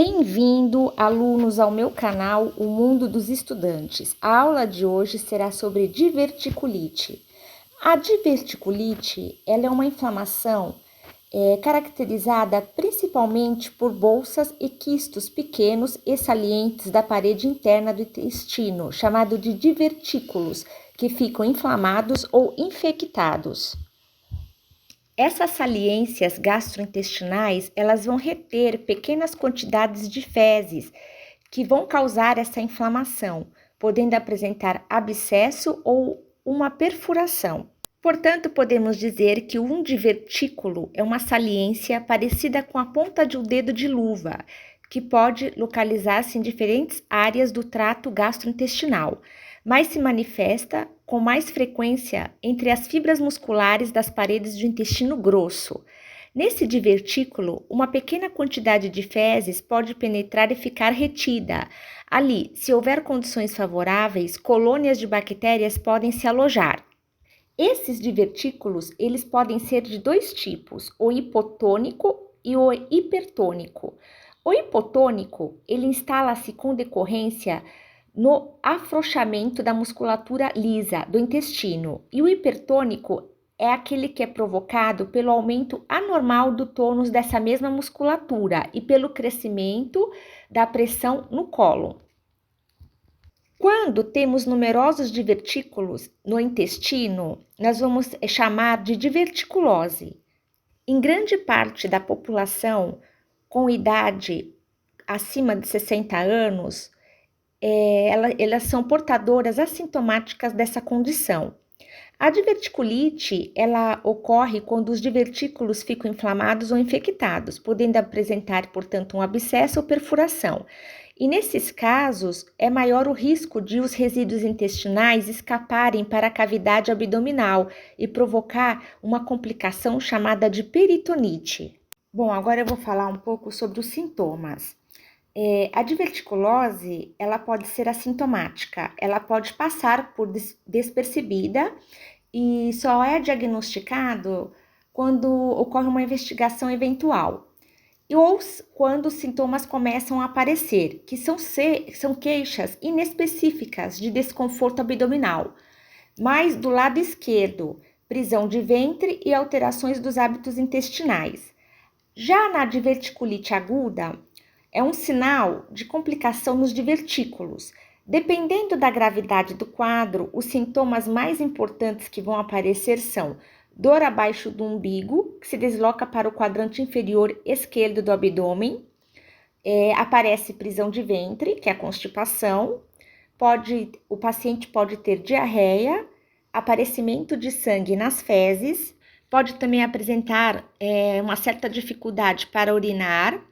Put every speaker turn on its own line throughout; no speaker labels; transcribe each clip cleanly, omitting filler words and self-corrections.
Bem-vindo, alunos, ao meu canal O Mundo dos Estudantes. A aula de hoje será sobre diverticulite. A diverticulite, ela é uma inflamação caracterizada principalmente por bolsas e quistos pequenos e salientes da parede interna do intestino, chamado de divertículos, que ficam inflamados ou infectados. Essas saliências gastrointestinais, elas vão reter pequenas quantidades de fezes que vão causar essa inflamação, podendo apresentar abscesso ou uma perfuração. Portanto, podemos dizer que um divertículo é uma saliência parecida com a ponta de um dedo de luva, que pode localizar-se em diferentes áreas do trato gastrointestinal, mas se manifesta com mais frequência entre as fibras musculares das paredes do intestino grosso. Nesse divertículo, uma pequena quantidade de fezes pode penetrar e ficar retida. Ali, se houver condições favoráveis, colônias de bactérias podem se alojar. Esses divertículos, eles podem ser de dois tipos, o hipotônico e o hipertônico. O hipotônico, ele instala-se com decorrência no afrouxamento da musculatura lisa do intestino, e o hipertônico é aquele que é provocado pelo aumento anormal do tônus dessa mesma musculatura e pelo crescimento da pressão no cólon. Quando temos numerosos divertículos no intestino, nós vamos chamar de diverticulose. Em grande parte da população com idade acima de 60 anos, elas são portadoras assintomáticas dessa condição. A diverticulite, ela ocorre quando os divertículos ficam inflamados ou infectados, podendo apresentar, portanto, um abscesso ou perfuração. E nesses casos, é maior o risco de os resíduos intestinais escaparem para a cavidade abdominal e provocar uma complicação chamada de peritonite. Bom, agora eu vou falar um pouco sobre os sintomas. A diverticulose, ela pode ser assintomática, ela pode passar por despercebida e só é diagnosticado quando ocorre uma investigação eventual ou quando os sintomas começam a aparecer, que são queixas inespecíficas de desconforto abdominal, mas do lado esquerdo, prisão de ventre e alterações dos hábitos intestinais. Já na diverticulite aguda, é um sinal de complicação nos divertículos. Dependendo da gravidade do quadro, os sintomas mais importantes que vão aparecer são dor abaixo do umbigo, que se desloca para o quadrante inferior esquerdo do abdômen, aparece prisão de ventre, que é a constipação, o paciente pode ter diarreia, aparecimento de sangue nas fezes, pode também apresentar uma certa dificuldade para urinar,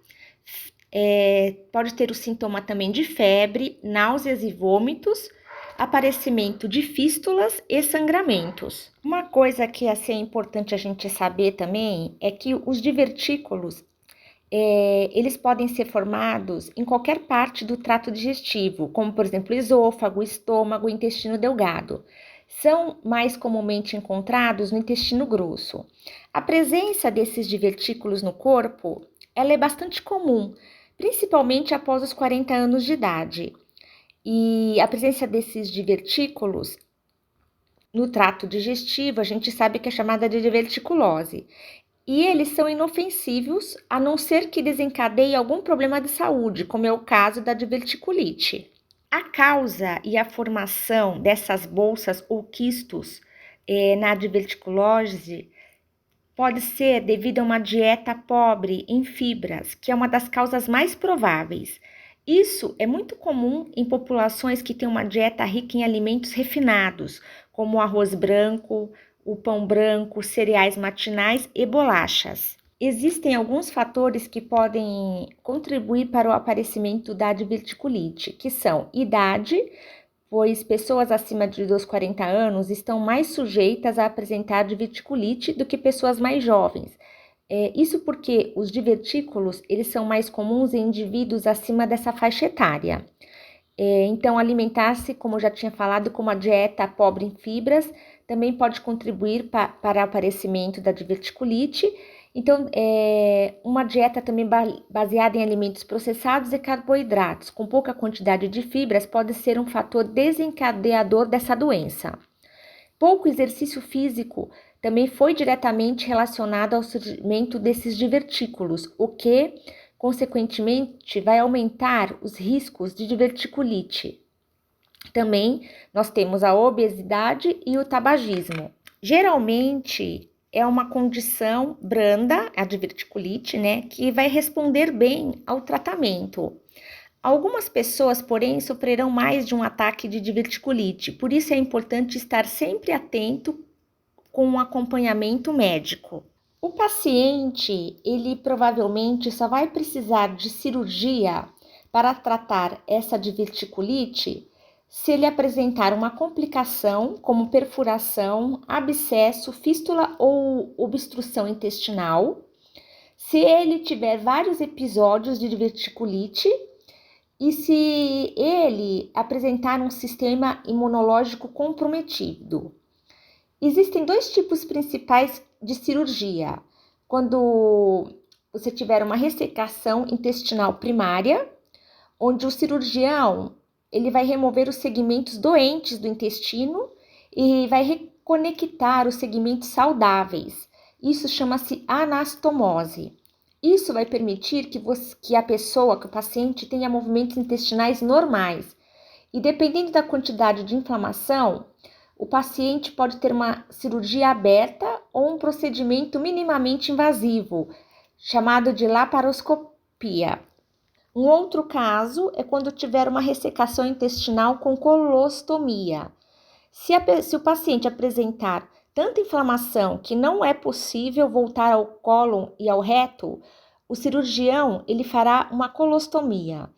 pode ter o sintoma também de febre, náuseas e vômitos, aparecimento de fístulas e sangramentos. Uma coisa que é importante a gente saber também é que os divertículos, eles podem ser formados em qualquer parte do trato digestivo, como por exemplo esôfago, estômago, intestino delgado. São mais comumente encontrados no intestino grosso. A presença desses divertículos no corpo, ela é bastante comum, principalmente após os 40 anos de idade. E a presença desses divertículos no trato digestivo, a gente sabe que é chamada de diverticulose. E eles são inofensivos, a não ser que desencadeie algum problema de saúde, como é o caso da diverticulite. A causa e a formação dessas bolsas ou quistos na diverticulose pode ser devido a uma dieta pobre em fibras, que é uma das causas mais prováveis. Isso é muito comum em populações que têm uma dieta rica em alimentos refinados, como o arroz branco, o pão branco, cereais matinais e bolachas. Existem alguns fatores que podem contribuir para o aparecimento da diverticulite, que são idade, pois pessoas acima dos 40 anos estão mais sujeitas a apresentar diverticulite do que pessoas mais jovens. Isso porque os divertículos, eles são mais comuns em indivíduos acima dessa faixa etária. Então, alimentar-se, como eu já tinha falado, com uma dieta pobre em fibras, também pode contribuir para o aparecimento da diverticulite. Então, uma dieta também baseada em alimentos processados e carboidratos, com pouca quantidade de fibras, pode ser um fator desencadeador dessa doença. Pouco exercício físico também foi diretamente relacionado ao surgimento desses divertículos, o que, consequentemente, vai aumentar os riscos de diverticulite. Também nós temos a obesidade e o tabagismo. Geralmente é uma condição branda, a diverticulite, né, que vai responder bem ao tratamento. Algumas pessoas, porém, sofrerão mais de um ataque de diverticulite, por isso é importante estar sempre atento com um acompanhamento médico. O paciente, ele provavelmente só vai precisar de cirurgia para tratar essa diverticulite se ele apresentar uma complicação como perfuração, abscesso, fístula ou obstrução intestinal, se ele tiver vários episódios de diverticulite e se ele apresentar um sistema imunológico comprometido. Existem dois tipos principais de cirurgia. Quando você tiver uma ressecação intestinal primária, onde o cirurgião ele vai remover os segmentos doentes do intestino e vai reconectar os segmentos saudáveis. Isso chama-se anastomose. Isso vai permitir que a pessoa, que o paciente, tenha movimentos intestinais normais. E dependendo da quantidade de inflamação, o paciente pode ter uma cirurgia aberta ou um procedimento minimamente invasivo, chamado de laparoscopia. Um outro caso é quando tiver uma ressecação intestinal com colostomia. Se o paciente apresentar tanta inflamação que não é possível voltar ao cólon e ao reto, o cirurgião ele fará uma colostomia,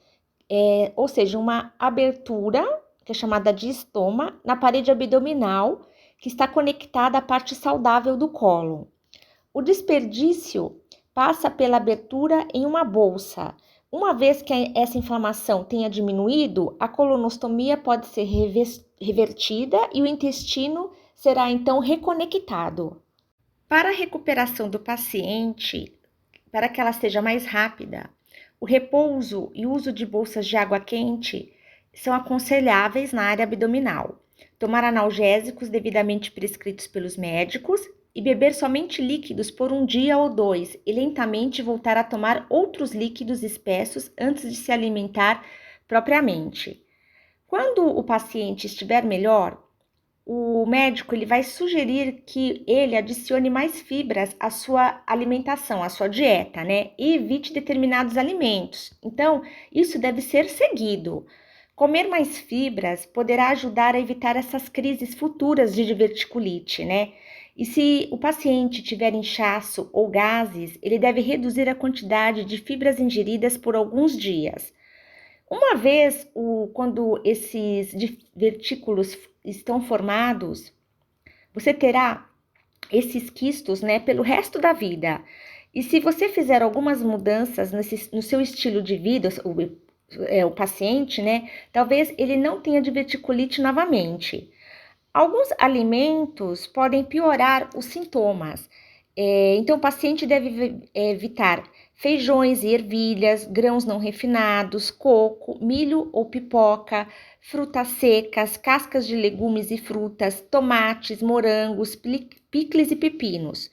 ou seja, uma abertura, que é chamada de estoma, na parede abdominal, que está conectada à parte saudável do cólon. O desperdício passa pela abertura em uma bolsa. Uma vez que essa inflamação tenha diminuído, a colonostomia pode ser revertida e o intestino será então reconectado. Para a recuperação do paciente, para que ela seja mais rápida, o repouso e o uso de bolsas de água quente são aconselháveis na área abdominal. Tomar analgésicos devidamente prescritos pelos médicos e beber somente líquidos por um dia ou dois e lentamente voltar a tomar outros líquidos espessos antes de se alimentar propriamente. Quando o paciente estiver melhor, o médico ele vai sugerir que ele adicione mais fibras à sua alimentação, à sua dieta, né? E evite determinados alimentos. Então, isso deve ser seguido. Comer mais fibras poderá ajudar a evitar essas crises futuras de diverticulite, né? E se o paciente tiver inchaço ou gases, ele deve reduzir a quantidade de fibras ingeridas por alguns dias. Uma vez, quando esses divertículos estão formados, você terá esses quistos, né, pelo resto da vida. E se você fizer algumas mudanças no seu estilo de vida, o paciente, né, talvez ele não tenha diverticulite novamente. Alguns alimentos podem piorar os sintomas. Então, o paciente deve evitar feijões e ervilhas, grãos não refinados, coco, milho ou pipoca, frutas secas, cascas de legumes e frutas, tomates, morangos, picles e pepinos.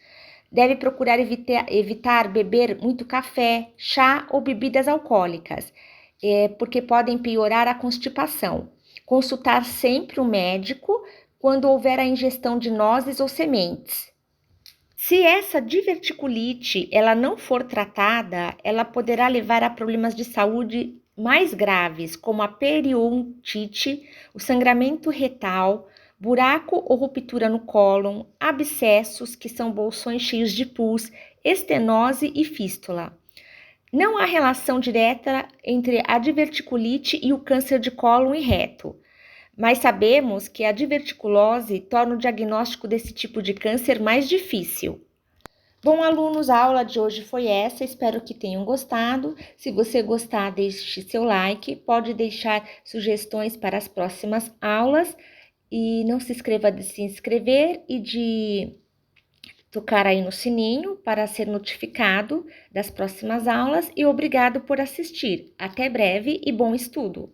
Deve procurar evitar beber muito café, chá ou bebidas alcoólicas, porque podem piorar a constipação. Consultar sempre o médico quando houver a ingestão de nozes ou sementes. Se essa diverticulite ela não for tratada, ela poderá levar a problemas de saúde mais graves, como a periodontite, o sangramento retal, buraco ou ruptura no cólon, abscessos, que são bolsões cheios de pus, estenose e fístula. Não há relação direta entre a diverticulite e o câncer de cólon e reto, mas sabemos que a diverticulose torna o diagnóstico desse tipo de câncer mais difícil. Bom, alunos, a aula de hoje foi essa, espero que tenham gostado. Se você gostar, deixe seu like, pode deixar sugestões para as próximas aulas e não se esqueça de se inscrever e de tocar aí no sininho para ser notificado das próximas aulas e obrigado por assistir. Até breve e bom estudo!